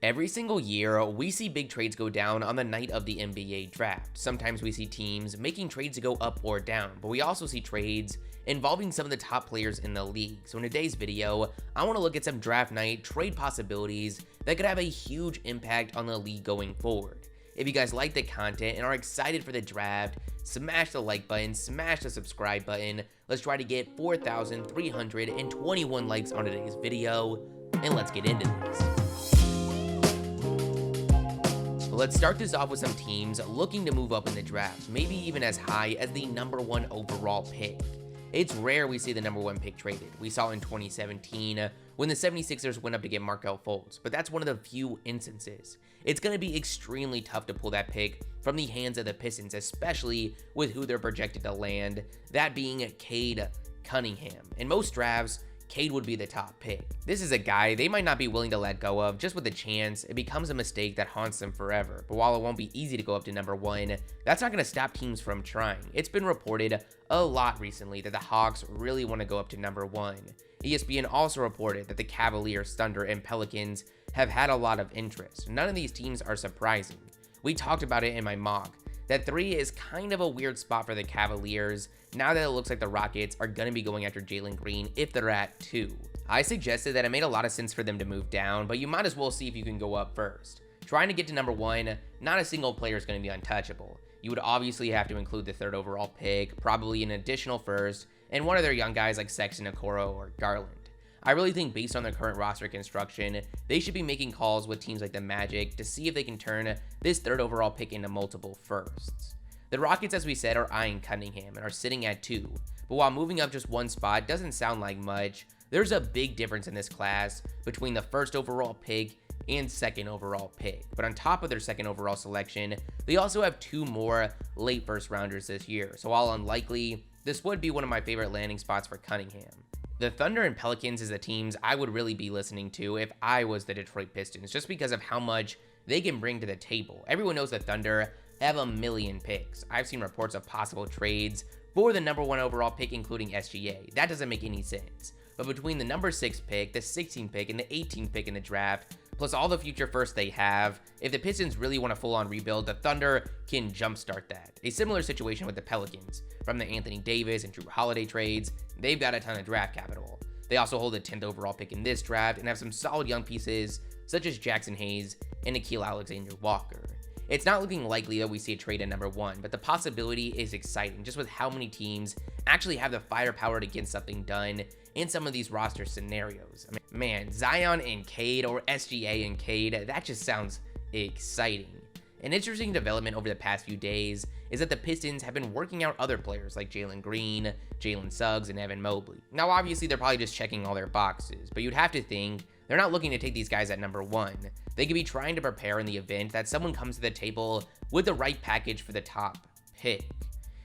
Every single year, we see big trades go down on the night of the NBA draft. Sometimes we see teams making trades to go up or down, but we also see trades involving some of the top players in the league. So in today's video, I want to look at some draft night trade possibilities that could have a huge impact on the league going forward. If you guys like the content and are excited for the draft, smash the like button, smash the subscribe button. Let's try to get 4,321 likes on today's video, and let's get into this. Let's start this off with some teams looking to move up in the draft, maybe even as high as the #1 overall pick. It's rare we see the #1 pick traded. We saw in 2017 when the 76ers went up to get Markelle Fultz, but that's one of the few instances. It's going to be extremely tough to pull that pick from the hands of the Pistons, especially with who they're projected to land, that being Cade Cunningham. In most drafts, Cade would be the top pick. This is a guy they might not be willing to let go of just with the chance it becomes a mistake that haunts them forever. But while it won't be easy to go up to #1, that's not going to stop teams from trying. It's been reported a lot recently that the Hawks really want to go up to #1. ESPN also reported that the Cavaliers, Thunder, and Pelicans have had a lot of interest. None of these teams are surprising. We talked about it in my mock. That 3 is kind of a weird spot for the Cavaliers now that it looks like the Rockets are going to be going after Jalen Green if they're at 2. I suggested that it made a lot of sense for them to move down, but you might as well see if you can go up first. Trying to get to #1, not a single player is going to be untouchable. You would obviously have to include the 3rd overall pick, probably an additional first, and one of their young guys like Sexton, Okoro, or Garland. I really think based on their current roster construction, they should be making calls with teams like the Magic to see if they can turn this 3rd overall pick into multiple firsts. The Rockets, as we said, are eyeing Cunningham and are sitting at 2, but while moving up just 1 spot doesn't sound like much, there's a big difference in this class between the 1st overall pick and 2nd overall pick. But on top of their 2nd overall selection, they also have 2 more late first rounders this year, so while unlikely, this would be one of my favorite landing spots for Cunningham. The Thunder and Pelicans is the teams I would really be listening to if I was the Detroit Pistons, just because of how much they can bring to the table. Everyone knows the Thunder have a million picks. I've seen reports of possible trades for the #1 overall pick, including SGA. That doesn't make any sense. But between the #6 pick, the 16th pick, and the 18th pick in the draft, plus all the future firsts they have, if the Pistons really want to full-on rebuild, the Thunder can jumpstart that. A similar situation with the Pelicans. From the Anthony Davis and Drew Holiday trades, they've got a ton of draft capital. They also hold the 10th overall pick in this draft and have some solid young pieces such as Jackson Hayes and Nickeil Alexander-Walker. It's not looking likely that we see a trade at #1, but the possibility is exciting just with how many teams actually have the firepower to get something done in some of these roster scenarios. I mean, man, Zion and Cade or SGA and Cade, that just sounds exciting. An interesting development over the past few days is that the Pistons have been working out other players like Jalen Green, Jalen Suggs, and Evan Mobley. Now, obviously, they're probably just checking all their boxes, but you'd have to think they're not looking to take these guys at #1. They could be trying to prepare in the event that someone comes to the table with the right package for the top pick.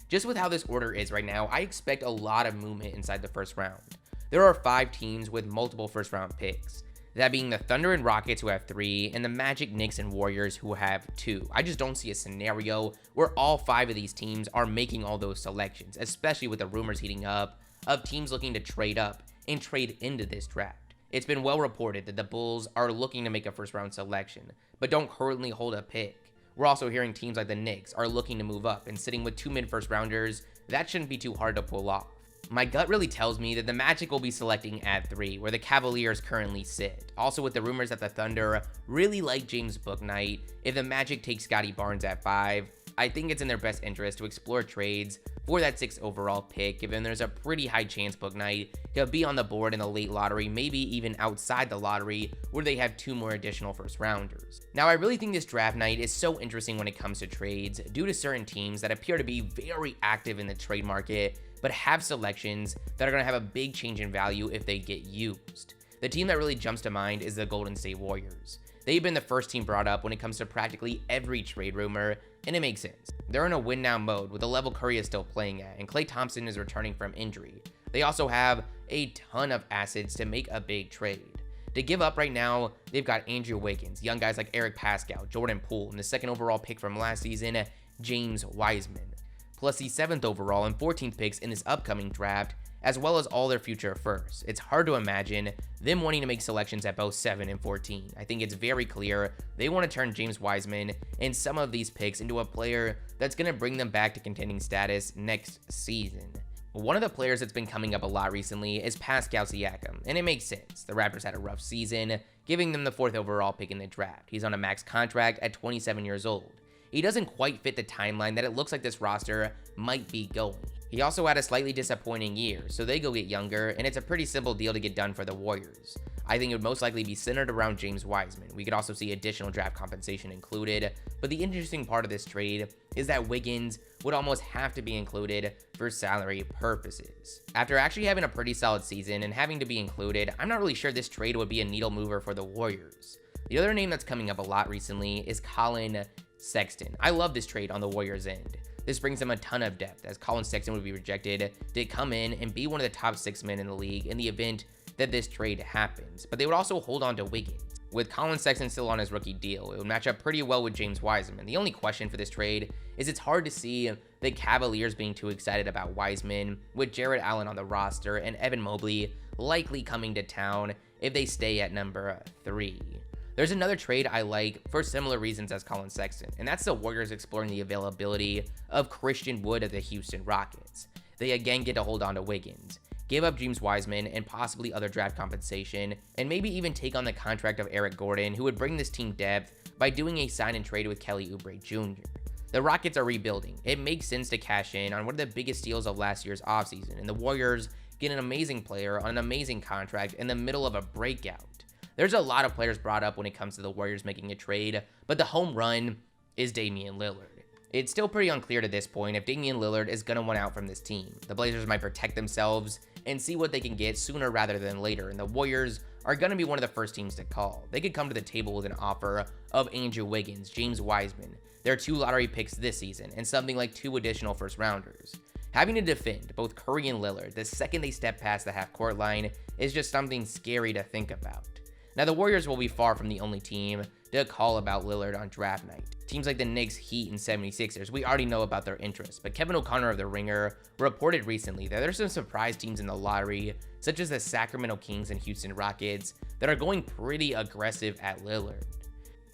Just with how this order is right now, I expect a lot of movement inside the 1st round. There are 5 teams with multiple 1st round picks. That being the Thunder and Rockets, who have 3, and the Magic, Knicks, and Warriors, who have 2. I just don't see a scenario where all 5 of these teams are making all those selections, especially with the rumors heating up of teams looking to trade up and trade into this draft. It's been well reported that the Bulls are looking to make a 1st round selection, but don't currently hold a pick. We're also hearing teams like the Knicks are looking to move up, and sitting with 2 mid-first rounders, that shouldn't be too hard to pull off. My gut really tells me that the Magic will be selecting at 3, where the Cavaliers currently sit. Also, with the rumors that the Thunder really like James Bouknight, if the Magic take Scottie Barnes at 5, I think it's in their best interest to explore trades for that 6th overall pick, given there's a pretty high chance Bouknight could be on the board in the late lottery, maybe even outside the lottery, where they have 2 more additional 1st rounders. Now, I really think this draft night is so interesting when it comes to trades, due to certain teams that appear to be very active in the trade market, but have selections that are going to have a big change in value if they get used. The team that really jumps to mind is the Golden State Warriors. They've been the first team brought up when it comes to practically every trade rumor, and it makes sense. They're in a win-now mode with the level Curry is still playing at, and Klay Thompson is returning from injury. They also have a ton of assets to make a big trade. To give up right now, they've got Andrew Wiggins, young guys like Eric Pascal, Jordan Poole, and the 2nd overall pick from last season, James Wiseman. plus the 7th overall and 14th picks in this upcoming draft, as well as all their future firsts. It's hard to imagine them wanting to make selections at both 7 and 14. I think it's very clear they want to turn James Wiseman and some of these picks into a player that's going to bring them back to contending status next season. One of the players that's been coming up a lot recently is Pascal Siakam, and it makes sense. The Raptors had a rough season, giving them the 4th overall pick in the draft. He's on a max contract at 27 years old. He doesn't quite fit the timeline that it looks like this roster might be going. He also had a slightly disappointing year, so they go get younger, and it's a pretty simple deal to get done for the Warriors. I think it would most likely be centered around James Wiseman. We could also see additional draft compensation included, but the interesting part of this trade is that Wiggins would almost have to be included for salary purposes. After actually having a pretty solid season and having to be included, I'm not really sure this trade would be a needle mover for the Warriors. The other name that's coming up a lot recently is Colin Sexton. I love this trade on the Warriors' end. This brings them a ton of depth, as Colin Sexton would be rejected to come in and be one of the top 6 men in the league in the event that this trade happens, but they would also hold on to Wiggins. With Colin Sexton still on his rookie deal, it would match up pretty well with James Wiseman. The only question for this trade is it's hard to see the Cavaliers being too excited about Wiseman, with Jarrett Allen on the roster and Evan Mobley likely coming to town if they stay at number 3. There's another trade I like for similar reasons as Colin Sexton, and that's the Warriors exploring the availability of Christian Wood of the Houston Rockets. They again get to hold on to Wiggins, give up James Wiseman and possibly other draft compensation, and maybe even take on the contract of Eric Gordon, who would bring this team depth by doing a sign and trade with Kelly Oubre Jr. The Rockets are rebuilding. It makes sense to cash in on one of the biggest steals of last year's offseason, and the Warriors get an amazing player on an amazing contract in the middle of a breakout. There's a lot of players brought up when it comes to the Warriors making a trade, but the home run is Damian Lillard. It's still pretty unclear to this point if Damian Lillard is going to want out from this team. The Blazers might protect themselves and see what they can get sooner rather than later, and the Warriors are going to be one of the first teams to call. They could come to the table with an offer of Andrew Wiggins, James Wiseman, their 2 lottery picks this season, and something like 2 additional first rounders. Having to defend both Curry and Lillard the second they step past the half-court line is just something scary to think about. Now, the Warriors will be far from the only team to call about Lillard on draft night. Teams like the Knicks, Heat, and 76ers, we already know about their interest, but Kevin O'Connor of The Ringer reported recently that there's some surprise teams in the lottery, such as the Sacramento Kings and Houston Rockets, that are going pretty aggressive at Lillard.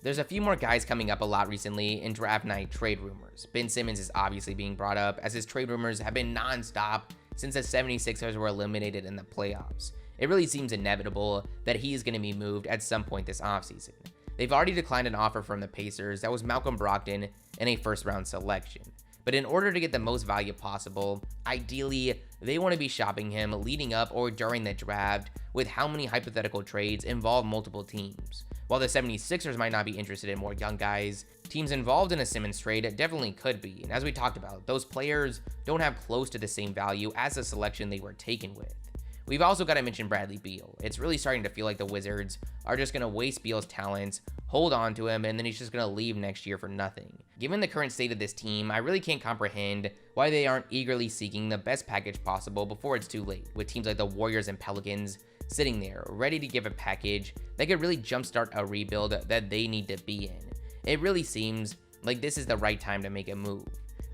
There's a few more guys coming up a lot recently in draft night trade rumors. Ben Simmons is obviously being brought up, as his trade rumors have been non-stop since the 76ers were eliminated in the playoffs. It really seems inevitable that he is going to be moved at some point this offseason. They've already declined an offer from the Pacers that was Malcolm Brogdon and a first-round selection. But in order to get the most value possible, ideally, they want to be shopping him leading up or during the draft with how many hypothetical trades involve multiple teams. While the 76ers might not be interested in more young guys, teams involved in a Simmons trade definitely could be. And as we talked about, those players don't have close to the same value as the selection they were taken with. We've also got to mention Bradley Beal. It's really starting to feel like the Wizards are just going to waste Beal's talents, hold on to him, and then he's just going to leave next year for nothing. Given the current state of this team, I really can't comprehend why they aren't eagerly seeking the best package possible before it's too late, with teams like the Warriors and Pelicans sitting there, ready to give a package that could really jumpstart a rebuild that they need to be in. It really seems like this is the right time to make a move.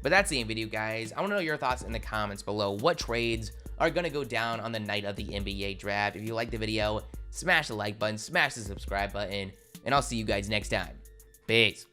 But that's the end video, guys. I want to know your thoughts in the comments below. What trades are going to go down on the night of the NBA draft? If you liked the video, smash the like button, smash the subscribe button, and I'll see you guys next time. Peace.